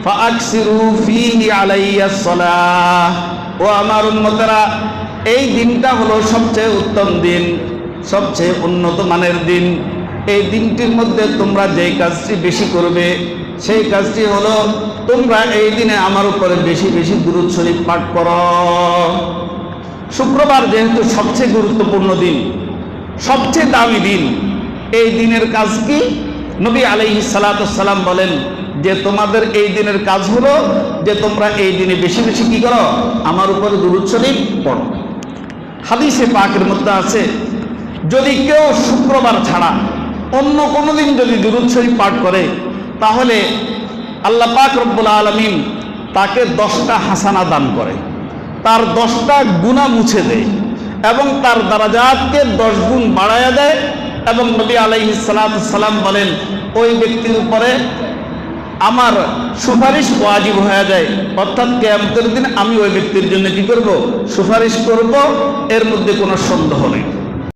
ফাআকসিরু ফীহি আলাইয়াস সালাহ। ও আমার উম্মতেরা, এই দিনটা হলো সবচেয়ে উত্তম দিন, সবচেয়ে উন্নত মানের দিন। এই দিনটির মধ্যে তোমরা যেই কাজটি বেশি করবে সেই কাজটি হলো তোমরা এই দিনে আমার উপরে বেশি বেশি দুরূদ শরীফ পাঠ করো। শুক্রবার যেহেতু সবচেয়ে গুরুত্বপূর্ণ দিন, সবচেয়ে দামি দিন, এই দিনের কাজ কি? নবী আলাইহিস সালাতু ওয়াস সালাম বলেন যে তোমাদের এই দিনের কাজ হলো যে তোমরা এই দিনে বেশি বেশি কি করো? আমার উপরে দুরূদ শরীফ পড়ো। হাদিসে পাকের মধ্যে আছে, যদি কেউ শুক্রবার ছাড়া অন্য কোনো দিন যদি দুরূদ শরীফ পাঠ করে তাহলে আল্লাহ পাক রব্বুল আলামিন তাকে 10টা হাসানা দান করে, তার 10টা গুনাহ মুছে দেয় এবং তার দারাজাতকে 10 গুণ বাড়ায়া দেয়। এবং নবী আলাইহিস সালাতু ওয়াস সালাম বলেন ওই ব্যক্তির উপরে আমার সুপারিশ ওয়াজিব হয়ে যায়, অর্থাৎ কিয়ামতের দিন আমি ওই ব্যক্তির জন্য কি করব? সুপারিশ করব, এর মধ্যে কোনো সন্দেহ নেই।